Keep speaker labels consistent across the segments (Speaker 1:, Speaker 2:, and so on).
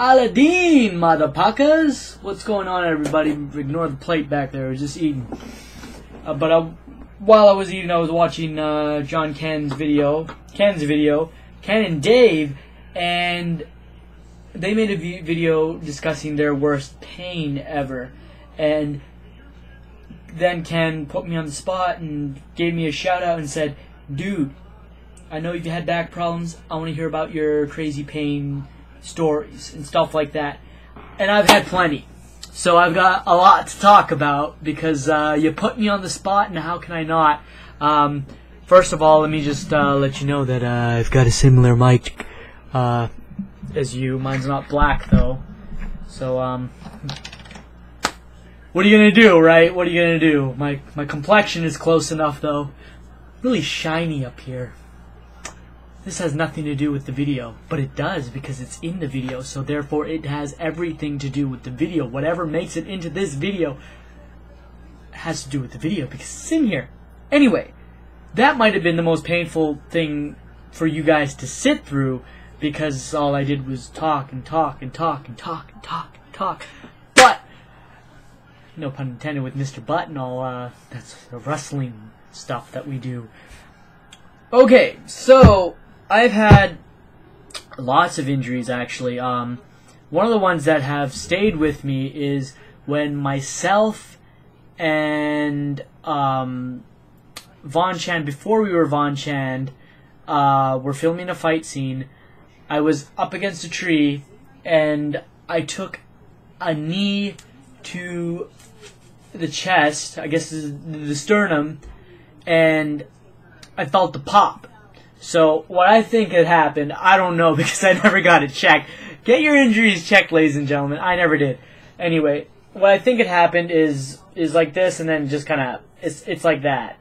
Speaker 1: Aladdin, motherfuckers! What's going on, everybody? Ignore the plate back there. I was just eating. While I was eating, I was watching JohnKen's video. Ken and Dave, and they made a video discussing their worst pain ever. And then Ken put me on the spot and gave me a shout out and said, "Dude, I know you've had back problems. I want to hear about your crazy pain stories and stuff like that." And I've had plenty. So I've got a lot to talk about because you put me on the spot, and how can I not? First of all, let me just let you know that I've got a similar mic as you. Mine's not black, though. So, what are you going to do, right? What are you going to do? My complexion is close enough, though. Really shiny up here. This has nothing to do with the video, but it does because it's in the video, so therefore it has everything to do with the video. Whatever makes it into this video has to do with the video because it's in here. Anyway, that might have been the most painful thing for you guys to sit through because all I did was talk and talk and talk and talk and talk and talk. But, no pun intended with Mr. Butt and all, that's the wrestling stuff that we do. Okay, so I've had lots of injuries, actually. One of the ones that have stayed with me is when myself and Von Chan, before we were Von Chan, were filming a fight scene. I was up against a tree, and I took a knee to the chest, I guess the sternum, and I felt the pop. So, what I think had happened, I don't know because I never got it checked. Get your injuries checked, ladies and gentlemen. I never did. Anyway, what I think had happened is like this, and then just kind of, it's like that.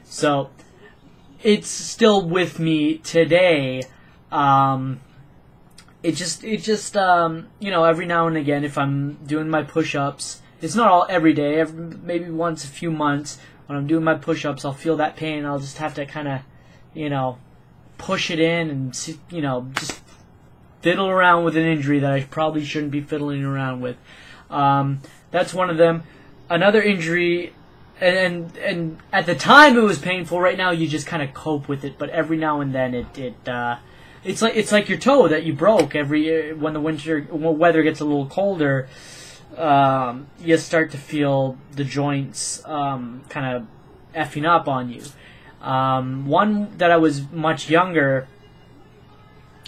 Speaker 1: So, it's still with me today. It just you know, every now and again, if I'm doing my push-ups, it's not all every day, maybe once a few months, when I'm doing my push-ups, I'll feel that pain, I'll just have to kind of, you know, push it in and, you know, just fiddle around with an injury that I probably shouldn't be fiddling around with. That's one of them. Another injury, and at the time it was painful. Right now you just kind of cope with it, but every now and then it's like your toe that you broke. When the weather gets a little colder, you start to feel the joints kind of effing up on you. One that I was much younger,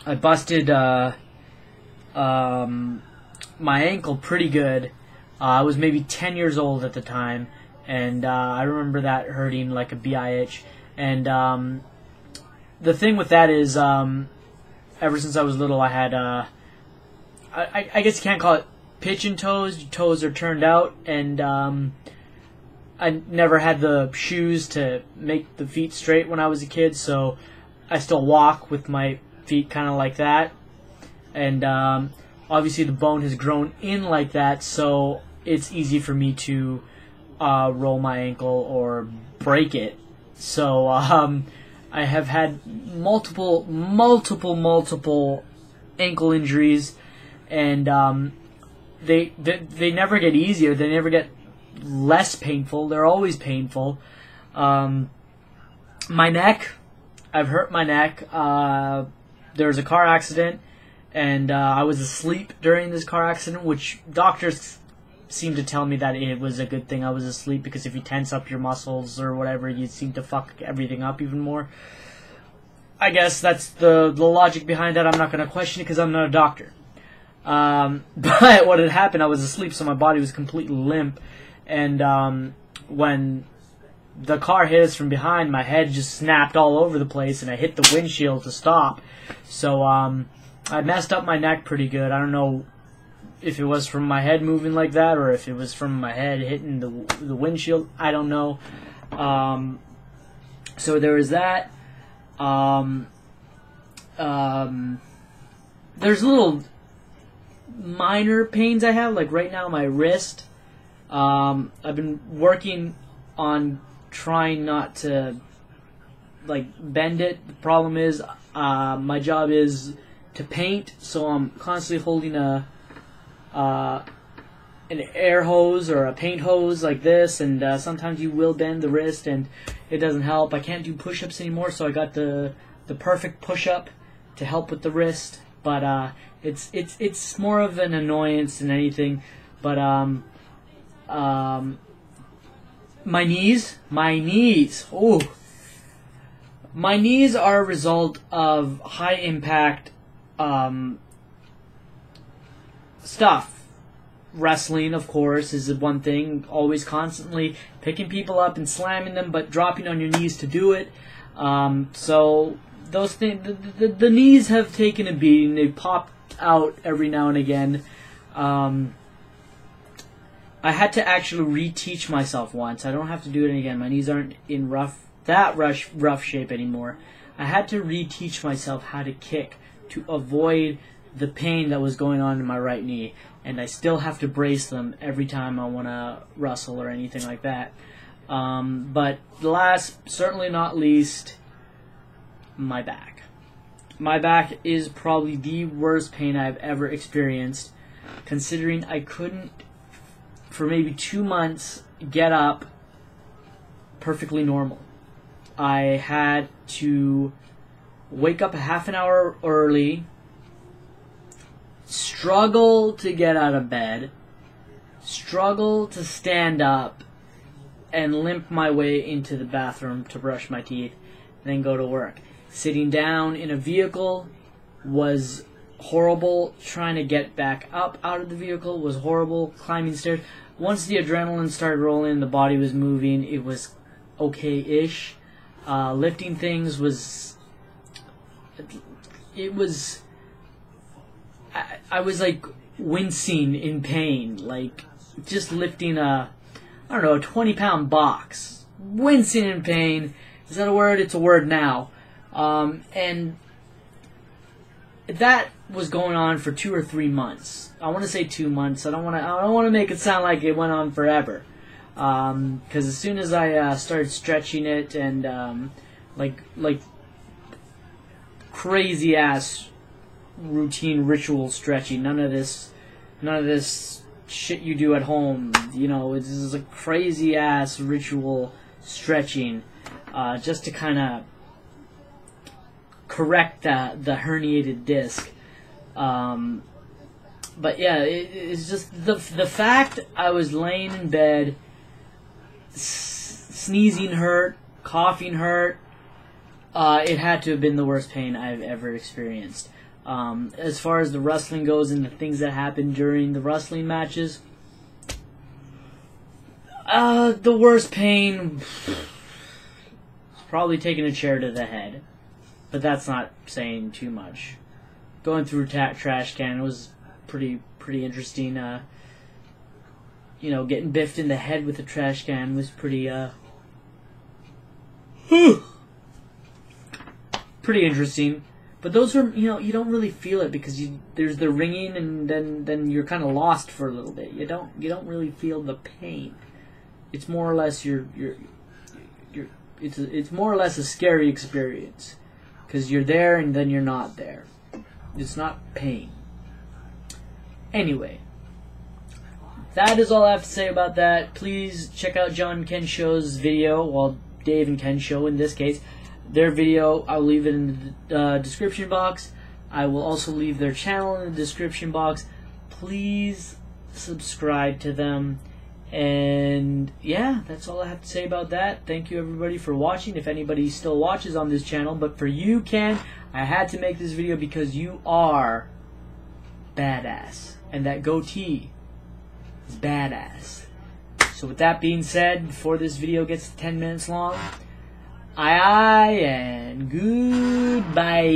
Speaker 1: I busted my ankle pretty good. I was maybe 10 years old at the time, and I remember that hurting like a BIH. And the thing with that is, ever since I was little, I had, I guess you can't call it pigeon toes. Your toes are turned out, and I never had the shoes to make the feet straight when I was a kid, so I still walk with my feet kind of like that. And obviously the bone has grown in like that, so it's easy for me to roll my ankle or break it. So I have had multiple ankle injuries, and they never get easier. They never get less painful. They're always painful. My neck, I've hurt my neck. There was a car accident, and I was asleep during this car accident, which doctors seem to tell me that it was a good thing I was asleep, because if you tense up your muscles or whatever, you seem to fuck everything up even more. I guess that's the logic behind that. I'm not going to question it because I'm not a doctor. But what had happened, I was asleep, so my body was completely limp. And when the car hit us from behind, my head just snapped all over the place, and I hit the windshield to stop. So I messed up my neck pretty good. I don't know if it was from my head moving like that, or if it was from my head hitting the windshield. I don't know. So there was that. There's little minor pains I have, like right now my wrist. I've been working on trying not to like bend it. The problem is my job is to paint, so I'm constantly holding a an air hose or a paint hose like this, and sometimes you will bend the wrist and it doesn't help. I can't do push-ups anymore, so I got the perfect push-up to help with the wrist, but it's more of an annoyance than anything. But my knees, oh, my knees are a result of high impact stuff. Wrestling, of course, is one thing. Always constantly picking people up and slamming them, but dropping on your knees to do it. So those things, the knees have taken a beating. They've popped out every now and again. I had to actually reteach myself once. I don't have to do it again. My knees aren't in rough shape anymore. I had to reteach myself how to kick to avoid the pain that was going on in my right knee, and I still have to brace them every time I want to wrestle or anything like that. But last, certainly not least, my back. My back is probably the worst pain I've ever experienced, considering I couldn't, for maybe 2 months, get up perfectly normal. I had to wake up a half an hour early, struggle to get out of bed, struggle to stand up, and limp my way into the bathroom to brush my teeth, and then go to work. Sitting down in a vehicle was horrible. Trying to get back up out of the vehicle was horrible. Climbing stairs. Once the adrenaline started rolling, the body was moving, it was okay-ish. Lifting things was... It was... I was like wincing in pain, like just lifting a 20-pound box. Wincing in pain. Is that a word? It's a word now. And that was going on for 2 or 3 months. I want to say 2 months. I don't want to make it sound like it went on forever. Because as soon as I started stretching it and like crazy ass routine ritual stretching, none of this shit you do at home, it's just a crazy ass ritual stretching, just to kind of correct the herniated disc. But yeah, it's just the fact I was laying in bed, sneezing hurt, coughing hurt. It had to have been the worst pain I've ever experienced. As far as the wrestling goes and the things that happened during the wrestling matches, the worst pain was probably taking a chair to the head, but that's not saying too much. Going through trash can was pretty interesting. Getting biffed in the head with a trash can was pretty interesting. But those are, you don't really feel it because there's the ringing, and then you're kind of lost for a little bit. You don't really feel the pain. It's more or less it's more or less a scary experience because you're there and then you're not there. It's not pain. Anyway, that is all I have to say about that. Please check out JohnKen Show's video, well, Dave and Ken Show in this case. Their video, I'll leave it in the description box. I will also leave their channel in the description box. Please subscribe to them. And yeah, that's all I have to say about that. Thank you everybody for watching, if anybody still watches on this channel. But for you, Ken, I had to make this video because you are badass. And that goatee is badass. So with that being said, before this video gets 10 minutes long, and goodbye.